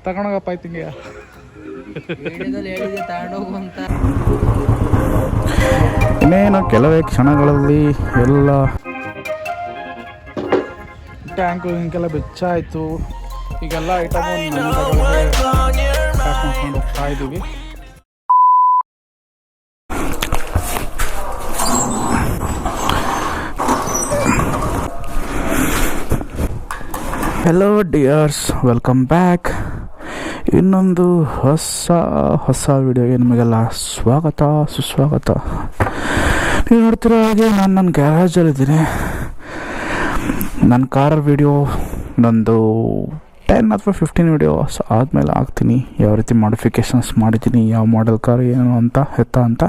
ತಗೊಂಡೋಗಪ್ಪ ಆಯ್ತಿಂಗೆ ತಗೊಂಡೋಗು ಅಂತ. ಇನ್ನೇನು ಕೆಲವೇ ಕ್ಷಣಗಳಲ್ಲಿ ಎಲ್ಲ ಟ್ಯಾಂಕು ಹಿಂಗೆಲ್ಲ ಬೆಚ್ಚಾಯಿತು. ಈಗೆಲ್ಲ ಐಟಮು ಪ್ಯಾಕ್ ಮಾಡ್ಕೊಂಡು ಹೋಗ್ತಾ ಇದ್ದೀವಿ. Hello dears, welcome back. ಇನ್ನೊಂದು ಹೊಸ ವಿಡಿಯೋಗೆ ನಿಮಗೆಲ್ಲ ಸ್ವಾಗತ ಸುಸ್ವಾಗತ. ನೀವು ನೋಡ್ತಿರೋ ಹಾಗೆ ನಾನು ನನ್ನ ಗ್ಯಾರೇಜಲ್ಲಿದ್ದೀನಿ. ನನ್ನ ಕಾರ್ ವಿಡಿಯೋ ನಂದು 10 ಅಥವಾ 15 ವಿಡಿಯೋಸ್ ಆದಮೇಲೆ ಹಾಕ್ತೀನಿ. ಯಾವ ರೀತಿ ಮಾಡಿಫಿಕೇಷನ್ಸ್ ಮಾಡಿದ್ದೀನಿ, ಯಾವ ಮಾಡೆಲ್ ಕಾರ್ ಏನು ಅಂತ ಅಂತ.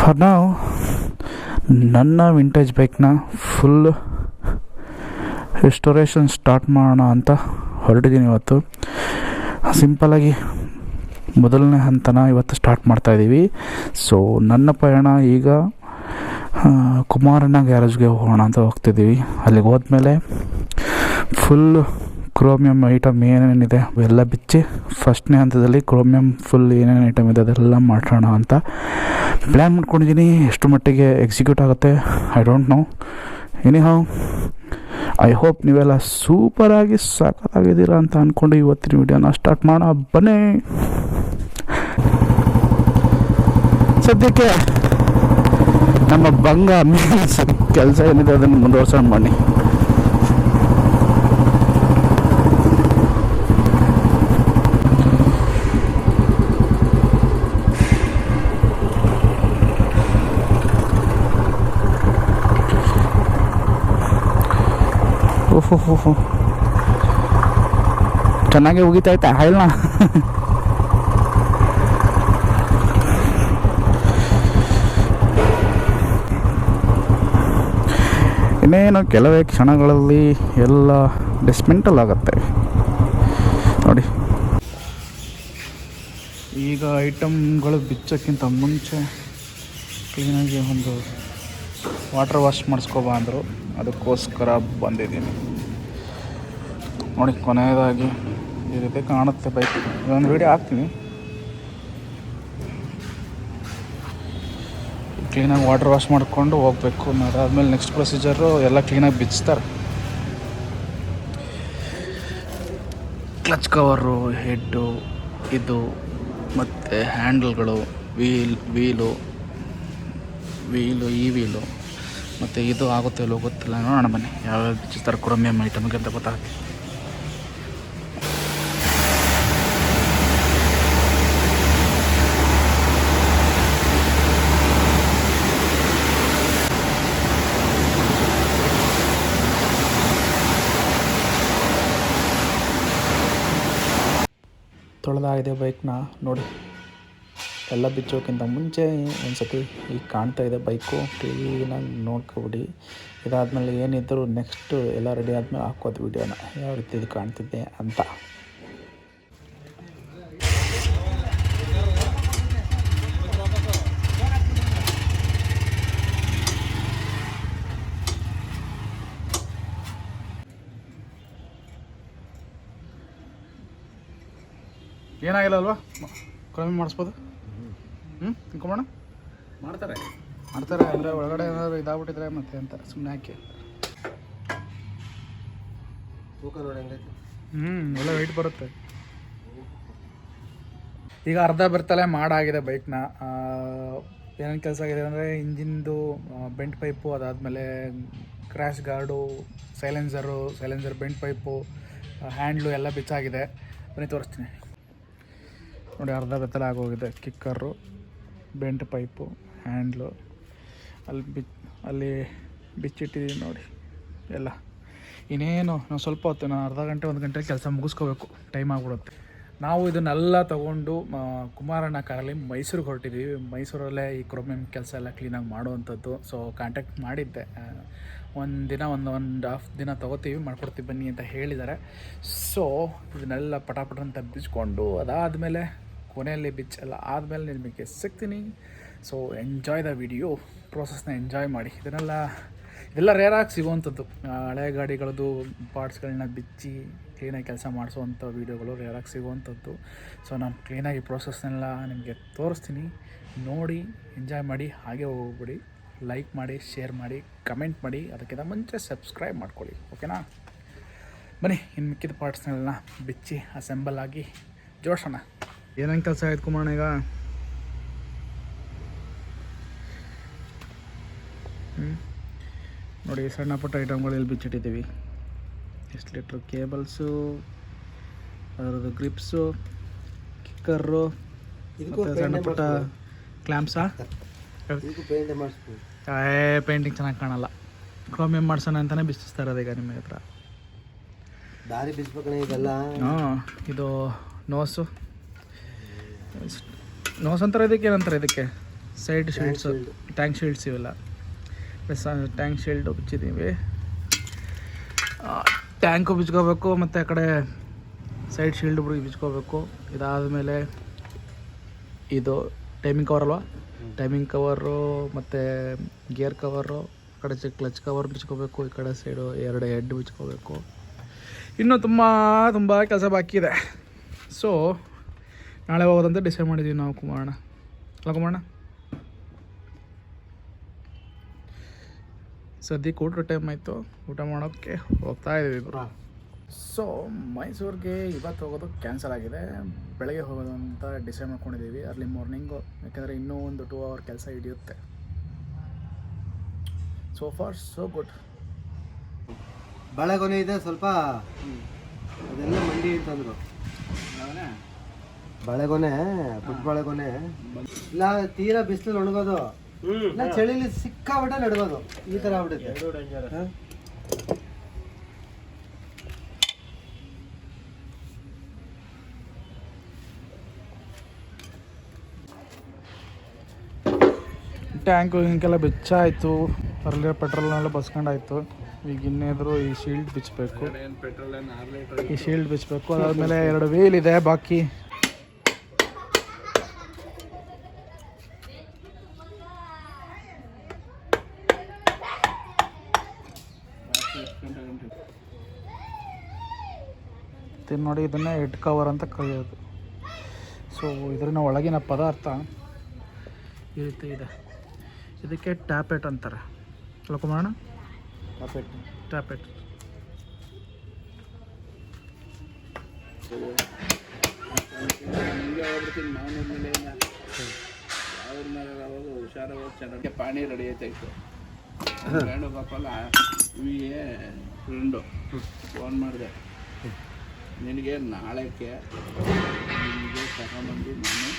ಫಾರ್ ನಾವು ನನ್ನ ವಿಂಟೇಜ್ ಬೈಕ್ನ ಫುಲ್ ರೆಸ್ಟೋರೇಷನ್ ಸ್ಟಾರ್ಟ್ ಮಾಡೋಣ ಅಂತ ಹೊರಟಿದ್ದೀನಿ ಇವತ್ತು. ಸಿಂಪಲಾಗಿ ಮೊದಲನೇ ಹಂತನ ಇವತ್ತು ಸ್ಟಾರ್ಟ್ ಮಾಡ್ತಾಯಿದ್ದೀವಿ. ಸೊ ನನ್ನ ಪಯಣ ಈಗ ಕುಮಾರಣ್ಣ ಗ್ಯಾರೇಜ್ಗೆ ಹೋಗೋಣ ಅಂತ ಹೋಗ್ತಿದ್ದೀವಿ. ಅಲ್ಲಿಗೆ ಹೋದ್ಮೇಲೆ ಫುಲ್ ಕ್ರೋಮಿಯಂ ಐಟಮ್ ಏನೇನಿದೆ ಅವೆಲ್ಲ ಬಿಚ್ಚಿ ಫಸ್ಟ್ನೇ ಹಂತದಲ್ಲಿ ಕ್ರೋಮಿಯಂ ಫುಲ್ ಏನೇನು ಐಟಮ್ ಇದೆ ಅದೆಲ್ಲ ಮಾಡೋಣ ಅಂತ ಪ್ಲ್ಯಾನ್ ಮಾಡ್ಕೊಂಡಿದ್ದೀನಿ. ಎಷ್ಟು ಮಟ್ಟಿಗೆ ಎಕ್ಸಿಕ್ಯೂಟ್ ಆಗುತ್ತೆ I don't know. Anyhow I hope ನೀವೆಲ್ಲ ಸೂಪರಾಗಿ ಸಾಕಾಗಿದ್ದೀರಾ ಅಂತ ಅಂದ್ಕೊಂಡು ಇವತ್ತಿನ ವಿಡಿಯೋನ ಸ್ಟಾರ್ಟ್ ಮಾಡೋಣ. ಬನ್ನಿ. ಸದ್ಯಕ್ಕೆ ನಮ್ಮ ಬಂಗ ಮೀನ್ಸ್ ಕೆಲಸ ಏನಿದೆ ಅದನ್ನು ಮುಂದುವರ್ಸೋಣ ಬನ್ನಿ. ಓಹೋ ಚೆನ್ನಾಗಿ ಹೋಗಿತಾಯ್ತಾ ಹೇಳೋಣ. ಇನ್ನೇನು ಕೆಲವೇ ಕ್ಷಣಗಳಲ್ಲಿ ಎಲ್ಲ ಡಿಸ್ಮೆಂಟಲ್ ಆಗುತ್ತೆ ನೋಡಿ. ಈಗ ಐಟಮ್ಗಳು ಬಿಚ್ಚೋಕ್ಕಿಂತ ಮುಂಚೆ ಕ್ಲೀನಾಗಿ ಒಂದು ವಾಟರ್ ವಾಶ್ ಮಾಡಿಸ್ಕೊಬಾ ಅಂದರು. ಅದಕ್ಕೋಸ್ಕರ ಬಂದಿದ್ದೀನಿ ನೋಡಿ. ಕೊನೆಯದಾಗಿ ಈ ರೀತಿ ಕಾಣುತ್ತೆ ಬೈಕ್. ಇದೊಂದು ವಿಡಿಯೋ ಹಾಕ್ತೀನಿ. ಕ್ಲೀನಾಗಿ ವಾಟರ್ ವಾಶ್ ಮಾಡಿಕೊಂಡು ಹೋಗಬೇಕು. ಅದಾದಮೇಲೆ ನೆಕ್ಸ್ಟ್ ಪ್ರೊಸೀಜರು ಎಲ್ಲ ಕ್ಲೀನಾಗಿ ಬಿಚ್ತಾರೆ. ಕ್ಲಚ್ ಕವರು, ಹೆಡ್ಡು, ಇದು ಮತ್ತು ಹ್ಯಾಂಡಲ್ಗಳು, ವೀಲು ಈ ವೀಲು ಮತ್ತು ಇದು ಆಗುತ್ತೆ ಇಲ್ಲೋ ಗೊತ್ತಿಲ್ಲ. ನೋಡೋಣ ಬನ್ನಿ ಯಾವ್ಯಾವ ಬಿಚ್ಚಿಸ್ತಾರೆ ಕ್ರೋಮಿಯಂ ಐಟಮ್ಗೆ ಅಂತ ಗೊತ್ತಾಗುತ್ತೆ. ತೊಳೆದಾಗಿದೆ ಬೈಕ್ನ ನೋಡಿ. ಎಲ್ಲ ಬಿಚ್ಚೋಕ್ಕಿಂತ ಮುಂಚೆ ಒಂದು ಸತಿ ಈಗ ಕಾಣ್ತಾ ಇದೆ ಬೈಕು. ಕ್ಲೀನಾಗಿ ನೋಡ್ಕೊಬಿಡಿ. ಇದಾದಮೇಲೆ ಏನಿದ್ದರೂ ನೆಕ್ಸ್ಟು ಎಲ್ಲ ರೆಡಿ ಆದಮೇಲೆ ಹಾಕೋದು ವಿಡಿಯೋನ ಯಾವ ರೀತಿ ಇದು ಕಾಣ್ತಿದ್ದೆ ಅಂತ. ಏನಾಗಿಲ್ಲ ಅಲ್ವಾ? ಕಡಿಮೆ ಮಾಡಿಸ್ಬೋದು. ತಿಳ್ಕೊಂಬೋಣ. ಮಾಡ್ತಾರೆ ಅಂದರೆ ಒಳಗಡೆ ಏನಾದ್ರು ಇದಾಗ್ಬಿಟ್ಟಿದ್ರೆ ಮತ್ತೆ ಅಂತ ಸುಮ್ಮನೆ ಹಾಕಿ. ಒಳ್ಳೆ ವೆಯ್ಟ್ ಬರುತ್ತೆ. ಈಗ ಅರ್ಧ ಬರ್ತಲೇ ಮಾಡಾಗಿದೆ ಬೈಕ್ನ. ಏನೇನು ಕೆಲಸ ಆಗಿದೆ ಅಂದರೆ ಇಂಜಿನ್ದು ಬೆಂಟ್ ಪೈಪು, ಅದಾದಮೇಲೆ crash guard, silencer bent pipe, handle ಎಲ್ಲ ಬಿಚ್ಚಾಗಿದೆ. ಬನ್ನಿ ತೋರಿಸ್ತೀನಿ ನೋಡಿ. ಅರ್ಧ ಬೆತ್ತಲೆ ಆಗೋಗಿದೆ. ಕಿಕ್ಕರು, ಬೆಂಟ್ ಪೈಪು, ಹ್ಯಾಂಡ್ಲು ಅಲ್ಲಿ ಬಿಚ್ಚಿಟ್ಟಿದ್ದೀನಿ ನೋಡಿ ಎಲ್ಲ. ಇನ್ನೇನು ನಾವು ಸ್ವಲ್ಪ ಹೊತ್ತು, ನಾನು ಅರ್ಧ ಗಂಟೆ 1 ಗಂಟೆ ಕೆಲಸ ಮುಗಿಸ್ಕೋಬೇಕು. ಟೈಮ್ ಆಗಿಬಿಡುತ್ತೆ. ನಾವು ಇದನ್ನೆಲ್ಲ ತೊಗೊಂಡು ಕುಮಾರಣ್ಣ ಕಾರಲ್ಲಿ ಮೈಸೂರಿಗೆ ಹೊರಟಿದ್ದೀವಿ. ಮೈಸೂರಲ್ಲೇ ಈ ಕ್ರೋಮಿಯಂ ಕೆಲಸ ಎಲ್ಲ ಕ್ಲೀನಾಗಿ ಮಾಡುವಂಥದ್ದು. ಸೊ ಕಾಂಟ್ಯಾಕ್ಟ್ ಮಾಡಿದ್ದೆ. ಒಂದು ಹಾಫ್ ದಿನ ತೊಗೋತೀವಿ, ಮಾಡ್ಕೊಡ್ತೀವಿ ಬನ್ನಿ ಅಂತ ಹೇಳಿದ್ದಾರೆ. ಸೊ ಇದನ್ನೆಲ್ಲ ಪಟಾಪಟ ಅಂತ ಬಿಚ್ಕೊಂಡು ಅದಾದಮೇಲೆ ಕೊನೆಯಲ್ಲಿ ಬಿಚ್ಚೆಲ್ಲ ಆದಮೇಲೆ ನಿಮಗೆ ಸಿಗ್ತೀನಿ. ಸೊ ಎಂಜಾಯ್ ದ ವಿಡಿಯೋ, ಪ್ರೋಸೆಸ್ನ ಎಂಜಾಯ್ ಮಾಡಿ. ಇದೆಲ್ಲ ರೇರಾಗಿ ಸಿಗುವಂಥದ್ದು. ಹಳೆ ಗಾಡಿಗಳದ್ದು ಪಾರ್ಟ್ಸ್ಗಳನ್ನ ಬಿಚ್ಚಿ ಕ್ಲೀನಾಗಿ ಕೆಲಸ ಮಾಡಿಸೋವಂಥ ವೀಡಿಯೋಗಳು ರೇರಾಗಿ ಸಿಗುವಂಥದ್ದು. ಸೊ ನಾನು ಕ್ಲೀನಾಗಿ ಪ್ರೋಸೆಸ್ನೆಲ್ಲ ನಿಮಗೆ ತೋರಿಸ್ತೀನಿ, ನೋಡಿ ಎಂಜಾಯ್ ಮಾಡಿ. ಹಾಗೆ ಹೋಗ್ಬಿಡಿ, ಲೈಕ್ ಮಾಡಿ, ಶೇರ್ ಮಾಡಿ, ಕಮೆಂಟ್ ಮಾಡಿ, ಅದಕ್ಕಿಂತ ಮುಂಚೆ ಸಬ್ಸ್ಕ್ರೈಬ್ ಮಾಡ್ಕೊಳ್ಳಿ. ಓಕೆನಾ? ಬನ್ನಿ ಇನ್ನು ಮಿಕ್ಕಿದ ಪಾರ್ಟ್ಸ್ನೆಲ್ಲ ಬಿಚ್ಚಿ ಅಸೆಂಬಲ್ ಆಗಿ ಜೋಡಿಸೋಣ. ಏನೇನು ಕೆಲಸ ಆಯ್ತು ಕುಮಾರಣ್ಣ ಈಗ? ನೋಡಿ, ಸಣ್ಣ ಪುಟ್ಟ ಐಟಮ್ಗಳು ಇಲ್ಲಿ ಬಿಚ್ಚಿಟ್ಟಿದ್ದೀವಿ. ಎಷ್ಟು ಲೀಟ್ರ್ ಕೇಬಲ್ಸು, ಅದರದ್ದು ಗ್ರಿಪ್ಸು, ಕಿಕ್ಕರು, ಸಣ್ಣ ಪುಟ್ಟ ಕ್ಲ್ಯಾಂಪ್ಸಾ. ಪೇಂಟಿಂಗ್ ಚೆನ್ನಾಗಿ ಕಾಣಲ್ಲ, ಕ್ರೋಮಿಯಂ ಮಾಡ್ಸೋಣ ಅಂತಲೇ ಬಿಚ್ಚಿಸ್ತಾ ಇರೋದು ಈಗ ನಿಮ್ಮ ಹತ್ರ. ದಾರಿ ಬಿಚ್ಬೇಕಣ್ಣ ಇದೆಲ್ಲ. ಹಾಂ, ಇದು ನೋಸು ಅಂತಾರೆ, ಇದಕ್ಕೆ ಏನಂತಾರೆ, ಇದಕ್ಕೆ ಸೈಡ್ ಶೀಲ್ಡ್ಸು, ಟ್ಯಾಂಕ್ ಶೀಲ್ಡ್ಸ್ ಇವೆಲ್ಲ. ಟ್ಯಾಂಕ್ ಶೀಲ್ಡು ಬಿಚ್ಚಿದ್ದೀವಿ, ಟ್ಯಾಂಕು ಬಿಚ್ಕೋಬೇಕು, ಮತ್ತು ಆ ಕಡೆ ಸೈಡ್ ಶೀಲ್ಡ್ ಬಿಚ್ಕೋಬೇಕು. ಇದಾದಮೇಲೆ ಇದು ಟೈಮಿಂಗ್ ಕವರ್ ಅಲ್ವಾ, ಟೈಮಿಂಗ್ ಕವರು ಮತ್ತು ಗೇರ್ ಕವರು, ಆ ಕಡೆ ಕ್ಲಚ್ ಕವರ್ ಬಿಚ್ಕೋಬೇಕು, ಈ ಕಡೆ ಸೈಡು 2 ಹೆಡ್ ಬಿಚ್ಕೋಬೇಕು. ಇನ್ನೂ ತುಂಬ ಕೆಲಸ ಬಾಕಿ ಇದೆ. ಸೊ ನಾಳೆ ಹೋಗೋದಂತ ಡಿಸೈಡ್ ಮಾಡಿದ್ದೀವಿ ನಾವು ಕುಮಾರಣ್ಣ. ಅಲ್ಲ ಕುಮಾರಣ್ಣ, ಸದ್ಯಕ್ಕೆ ಊಟ ಟೈಮ್ ಆಯಿತು, ಊಟ ಮಾಡೋಕ್ಕೆ ಹೋಗ್ತಾ ಇದ್ದೀವಿ ಇಬ್ಬರು. ಸೊ ಮೈಸೂರಿಗೆ ಇವತ್ತು ಹೋಗೋದು ಕ್ಯಾನ್ಸಲ್ ಆಗಿದೆ, ಬೆಳಗ್ಗೆ ಹೋಗೋದು ಅಂತ ಡಿಸೈಡ್ ಮಾಡ್ಕೊಂಡಿದ್ದೀವಿ, ಅರ್ಲಿ ಮಾರ್ನಿಂಗು. ಯಾಕಂದರೆ ಇನ್ನೂ ಒಂದು 2 ಅವರ್ ಕೆಲಸ ಹಿಡಿಯುತ್ತೆ. So for so good. ಬಾಳೆಗೊನೆ ಇದೆ ಸ್ವಲ್ಪ, ಅದೆಲ್ಲ ಮಂಡಿ ಅಂತಂದರು. ಬಾಳೆಗೊನೆ, ಪುಟ್ಟ ಬಾಳೆಗೊನೆ ಇಲ್ಲ, ತೀರಾ ಬಿಸಿಲು ಒಣಗೋದು, ಇಲ್ಲ ಚಳಿಲಿ ಸಿಕ್ಕಾಬಿಟ್ಟೆ ನಡ್ಗೋದು, ಈ ಥರ ಆಗ್ಬಿಡುತ್ತೆ. ಟ್ಯಾಂಕು ಹಿಂಗೆಲ್ಲ ಬೆಚ್ಚಾಯಿತು, ಅರಳಿರೋ ಪೆಟ್ರೋಲ್ನೆಲ್ಲ ಬಸ್ಕೊಂಡಾಯಿತು. ಈಗ ಇನ್ನೇದ್ರು ಈ ಶೀಲ್ಡ್ ಬಿಚ್ಚಬೇಕು, ಈ ಶೀಲ್ಡ್ ಬಿಚ್ಚಬೇಕು. ಅದಾದಮೇಲೆ 2 ವೀಲ್ ಇದೆ ಬಾಕಿ. ನೋಡಿ, ಇದನ್ನೇ ಹೆಡ್ ಕವರ್ ಅಂತ ಕರೆಯೋದು. ಸೊ ಇದರಿಂದ ಒಳಗಿನ ಪದಾರ್ಥ ಈ ರೀತಿ ಇದೆ. ಇದಕ್ಕೆ ಟ್ಯಾಪೆಟ್ ಅಂತಾರೆ ಅಲ್ಲ ಕುಮಾರಣ್ಣ? ಟ್ಯಾಪೆಟ್. ಹುಷಾರಾಗಿ ಪಾಣಿ ರೆಡಿ ಆಯ್ತಾಯಿತ್ತು. ವೇಣುಗೋಪಾಲ ವಿಗೆ ಫ್ರೆಂಡು ಫೋನ್ ಮಾಡಿದೆ, ನಿನಗೆ ನಾಳೆಗೆ ನಿಮಗೆ ತಗೊಂಬಂದು ನಾನು.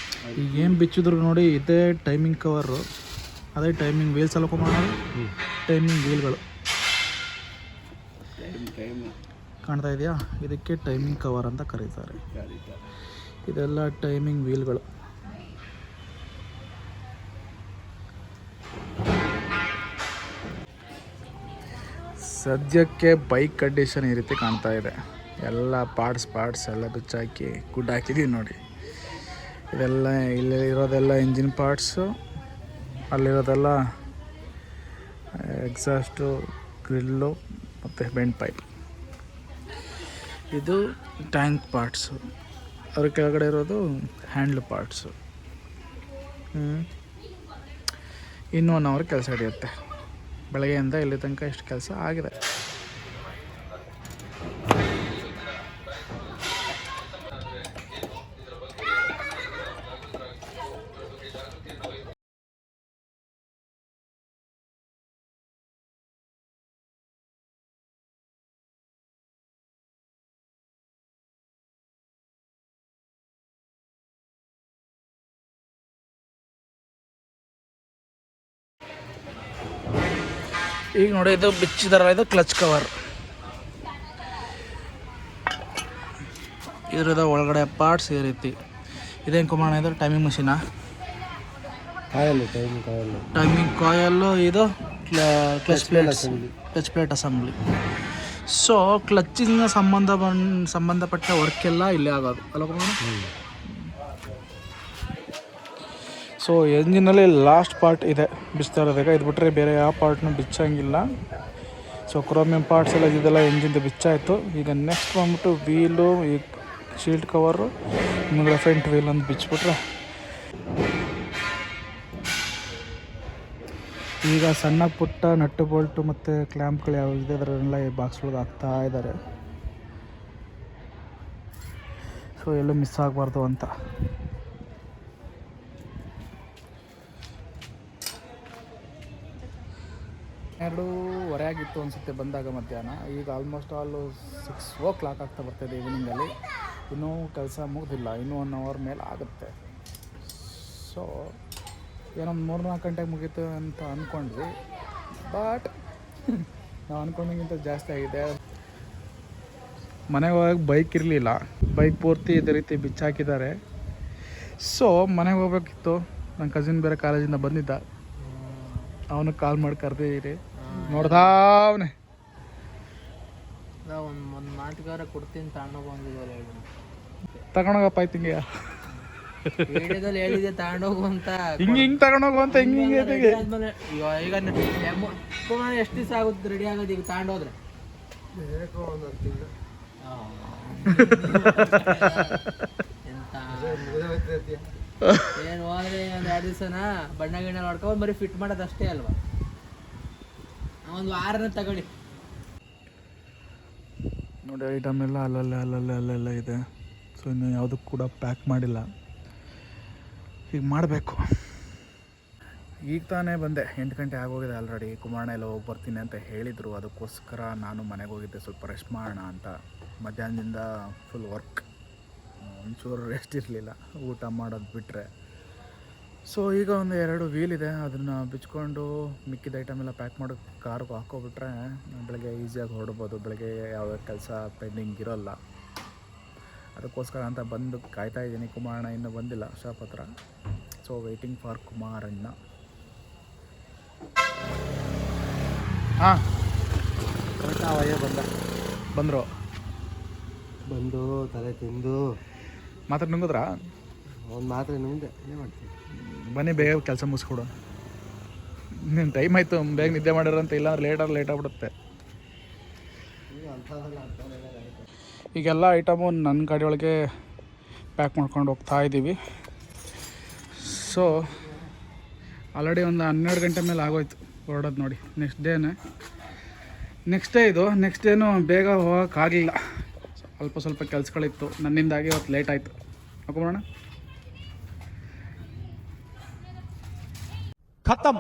ಈಗ ಏನು ಬಿಚ್ಚಿದ್ರು ನೋಡಿ, ಇದೇ ಟೈಮಿಂಗ್ ಕವರು, ಅದೇ ಟೈಮಿಂಗ್ ವೀಲ್ಸ್ ಅಲ್ಲ ಕುಮಾರಣ್ಣ, ಟೈಮಿಂಗ್ ವೀಲ್ಗಳು ಕಾಣ್ತಾ ಇದೆಯಾ? ಇದಕ್ಕೆ ಟೈಮಿಂಗ್ ಕವರ್ ಅಂತ ಕರೀತಾರೆ. ಇದೆಲ್ಲ ಟೈಮಿಂಗ್ ವೀಲ್ಗಳು. ಸದ್ಯಕ್ಕೆ ಬೈಕ್ ಕಂಡೀಷನ್ ಈ ರೀತಿ ಕಾಣ್ತಾ ಇದೆ. ಎಲ್ಲ ಪಾರ್ಟ್ಸ್ ಎಲ್ಲ ಬಿಚ್ಚಾಕಿ ಗುಡ್ ಹಾಕಿದ್ದೀವಿ ನೋಡಿ. ಇದೆಲ್ಲ ಇಲ್ಲಿ ಇರೋದೆಲ್ಲ ಇಂಜಿನ್ ಪಾರ್ಟ್ಸು, ಅಲ್ಲಿರೋದೆಲ್ಲ ಎಕ್ಸಾಸ್ಟು, ಗ್ರಿಲ್ಲು ಮತ್ತು ಬೆಂಡ್ ಪೈಪ್. ಇದು ಟ್ಯಾಂಕ್ ಪಾರ್ಟ್ಸು, ಅದ್ರ ಕೆಳಗಡೆ ಇರೋದು ಹ್ಯಾಂಡ್ಲ್ ಪಾರ್ಟ್ಸು. ಇನ್ನೂ 1 ಅವರ್ ಕೆಲಸ ಹಿಡಿಯುತ್ತೆ. ಬೆಳಗ್ಗೆಯಿಂದ ಇಲ್ಲಿ ತನಕ ಇಷ್ಟು ಕೆಲಸ ಆಗಿದೆ. ಈಗ ನೋಡಿ, ಇದು ಬಿಚ್ಚಿದಾರ, ಇದು ಕ್ಲಚ್ ಕವರ್. ಇದರದ ಒಳಗಡೆ ಪಾರ್ಟ್ಸ್ ಈ ರೀತಿ. ಇದೇನು ಕುಮಾರಣ್ಣ? ಇದು ಟೈಮಿಂಗ್ ಮಷೀನಾ? ಟೈಮಿಂಗ್ ಕಾಯಲ್ಲು. ಇದು ಕ್ಲಚ್ ಪ್ಲೇಟ್ ಅಸೆಂಬ್ಲಿ. ಸೊ ಕ್ಲಚ್ಚಿನ ಸಂಬಂಧಪಟ್ಟ ವರ್ಕ್ ಎಲ್ಲ ಇಲ್ಲೇ ಆಗೋದು ಅಲ್ಲ ಕುಮಾರಣ್ಣ? ಸೊ ಎಂಜಿನಲ್ಲಿ ಲಾಸ್ಟ್ ಪಾರ್ಟ್ ಇದೆ ಬಿಚ್ತಾ ಇರೋದಾಗ, ಇದು ಬಿಟ್ಟರೆ ಬೇರೆ ಯಾವ ಪಾರ್ಟ್ನೂ ಬಿಚ್ಚಂಗಿಲ್ಲ. ಸೊ ಕ್ರೋಮಿಯಂ ಪಾರ್ಟ್ಸ್ ಎಲ್ಲ ಇದೆಲ್ಲ ಎಂಜಿನ್ದು ಬಿಚ್ಚಾಯಿತು. ಈಗ ನೆಕ್ಸ್ಟ್ ಬಂದ್ಬಿಟ್ಟು ವೀಲು, ಈ ಶೀಲ್ಡ್ ಕವರು, ಮುಂದೆ ಫ್ರಂಟ್ ವೀಲ್ ಅಂತ ಬಿಚ್ಚಿಬಿಟ್ರೆ ಈಗ ಸಣ್ಣ ಪುಟ್ಟ ನಟ್ಟು ಬೋಲ್ಟು ಮತ್ತು ಕ್ಲ್ಯಾಂಪ್ಗಳು ಯಾವಿದೆ ಅದರನ್ನೆಲ್ಲ ಈ ಬಾಕ್ಸ್ ಒಳಗೆ ಹಾಕ್ತಾ ಇದ್ದಾರೆ. ಸೊ ಎಲ್ಲೂ ಮಿಸ್ ಆಗಬಾರ್ದು ಅಂತ. ಎರಡೂವರೆ ಆಗಿತ್ತು ಅನಿಸುತ್ತೆ ಬಂದಾಗ ಮಧ್ಯಾಹ್ನ. ಈಗ ಆಲ್ಮೋಸ್ಟ್ ಆಲ್ 6 o'clock ಆಗ್ತಾ ಬರ್ತಾಯಿದೆ ಈವ್ನಿಂಗಲ್ಲಿ. ಇನ್ನೂ ಕೆಲಸ ಮುಗಿದಿಲ್ಲ, ಇನ್ನೂ 1 hour ಮೇಲೆ ಆಗುತ್ತೆ. ಸೊ ಏನೋ 3-4 ಗಂಟೆಗೆ ಮುಗೀತು ಅಂತ ಅಂದ್ಕೊಂಡ್ವಿ, ಬಟ್ ನಾವು ಅಂದ್ಕೊಂಡಿಗಿಂತ ಜಾಸ್ತಿ ಆಗಿದೆ. ಮನೆಗೆ ಹೋಗಕ್ಕೆ ಬೈಕ್ ಇರಲಿಲ್ಲ, ಬೈಕ್ ಪೂರ್ತಿ ಇದೇ ರೀತಿ ಬಿಚ್ಚಾಕಿದ್ದಾರೆ. ಸೊ ಮನೆಗೆ ಹೋಗ್ಬೇಕಿತ್ತು. ನನ್ನ ಕಸಿನ್ ಬೇರೆ ಕಾಲೇಜಿಂದ ಬಂದಿದ್ದ, ಅವನು ಕಾಲ್ ಮಾಡಿ ಕರೆದಿದ್ದೀರಿ. ನೋಡ್ದಾವನೆ ಒಂದು ಮಾತುಗಾರ ಕೊಡ್ತೀನಿ ತಗೊಂಡೋಗಪ್ಪ ಆಯ್ತು. ಹಿಂಗೆ ವಿಡಿಯೋದಲ್ಲಿ ಹೇಳಿದೆ ತಗೊಂಡೋಗು ಅಂತ, ಹಿಂಗೆ ತಗೊಂಡೋಗು ಅಂತ ಹಿಂಗೆ ಆದ್ಮೇಲೆ ಈಗ ಎಷ್ಟು ದಿವಸ ಆಗುತ್ತೆ ರೆಡಿ ಆಗೋದು? ಈಗ ತಗೊಂಡೋದ್ರೆ ಎಂತ ಏನು ಹೋದ್ರೆ ಒಂದು 2 ದಿವಸನ ಬಣ್ಣ ಗಿಣ್ಣ ಹೊಡ್ಕೊಂಡು ಬರೀ ಫಿಟ್ ಮಾಡೋದು ಅಷ್ಟೇ ಅಲ್ವಾ? ಒಂದು ವಾರನ ತಗೊಳ್ಳಿ ನೋಡಿ. ಐಟಮ್ ಎಲ್ಲ ಅಲ್ಲೆಲ್ಲ ಇದೆ. ಸೊ ಇನ್ನು ಯಾವುದಕ್ಕೂ ಕೂಡ ಪ್ಯಾಕ್ ಮಾಡಿಲ್ಲ, ಈಗ ಮಾಡಬೇಕು. ಈಗ ತಾನೇ ಬಂದೆ, 8 ಗಂಟೆ ಆಗೋಗಿದೆ ಆಲ್ರೆಡಿ. ಕುಮಾರಣ್ಣ ಎಲ್ಲ ಹೋಗಿ ಬರ್ತೀನಿ ಅಂತ ಹೇಳಿದರು, ಅದಕ್ಕೋಸ್ಕರ ನಾನು ಮನೆಗೆ ಹೋಗಿದ್ದೆ ಸ್ವಲ್ಪ ರೆಸ್ಟ್ ಮಾಡೋಣ ಅಂತ. ಮಧ್ಯಾಹ್ನದಿಂದ ಫುಲ್ ವರ್ಕ್, ಒಂಚೂರು ರೆಸ್ಟ್ ಇರಲಿಲ್ಲ, ಊಟ ಮಾಡೋದು ಬಿಟ್ಟರೆ. ಸೊ ಈಗ ಒಂದು 2 ವೀಲ್ ಇದೆ, ಅದನ್ನು ಬಿಚ್ಕೊಂಡು ಮಿಕ್ಕಿದ ಐಟಮ್ ಎಲ್ಲ ಪ್ಯಾಕ್ ಮಾಡಿ ಕಾರ್ಗೆ ಹಾಕೋಬಿಟ್ರೆ ಬೆಳಗ್ಗೆ ಈಸಿಯಾಗಿ ಹೊರಡ್ಬೋದು. ಬೆಳಗ್ಗೆ ಯಾವುದೇ ಕೆಲಸ ಪೆಂಡಿಂಗ್ ಇರೋಲ್ಲ. ಅದಕ್ಕೋಸ್ಕರ ಅಂತ ಬಂದು ಕಾಯ್ತಾ ಇದ್ದೀನಿ. ಕುಮಾರಣ್ಣ ಇನ್ನೂ ಬಂದಿಲ್ಲ ಶಾಪ್ ಹತ್ರ. ಸೊ ವೆಯ್ಟಿಂಗ್ ಫಾರ್ ಕುಮಾರಣ್ಣ. ಹಾಂ ಅವಯ್ಯ ಬಂದರು, ಬಂದು ತಲೆ ತಿಂದು ಮಾತ್ರ ನುಂಗಿದ್ರಾ? ಒಂದು ಮಾತ್ರೆ ನುಂಗಿದೆ. ಏನು ಮಾಡ್ತೀನಿ, ಬನ್ನಿ ಬೇಗ ಕೆಲಸ ಮುಗಿಸ್ಕೊಡು. ನೀನು ಟೈಮ್ ಆಯಿತು, ಬೇಗ ನಿದ್ದೆ ಮಾಡಿರೋಂತ, ಇಲ್ಲಾಂದ್ರೆ ಲೇಟ್ ಆಗ್ಬಿಡುತ್ತೆ. ಈಗೆಲ್ಲ ಐಟಮು ನನ್ನ ಗಾಡಿ ಒಳಗೆ ಪ್ಯಾಕ್ ಮಾಡ್ಕೊಂಡು ಹೋಗ್ತಾ ಇದ್ದೀವಿ. ಸೊ ಆಲ್ರೆಡಿ ಒಂದು 12 ಗಂಟೆ ಮೇಲೆ ಆಗೋಯ್ತು ಹೊರಡೋದು ನೋಡಿ. ನೆಕ್ಸ್ಟ್ ಡೇ ಇದು. ನೆಕ್ಸ್ಟ್ ಡೇನು ಬೇಗ ಹೋಗೋಕ್ಕಾಗಲಿಲ್ಲ, ಸ್ವಲ್ಪ ಕೆಲಸಗಳಿತ್ತು ನನ್ನಿಂದಾಗಿ. ಇವತ್ತು ಲೇಟ್ ಆಯಿತು. ಹಾಕೊಂಬೋಣ. ಖತಮ್.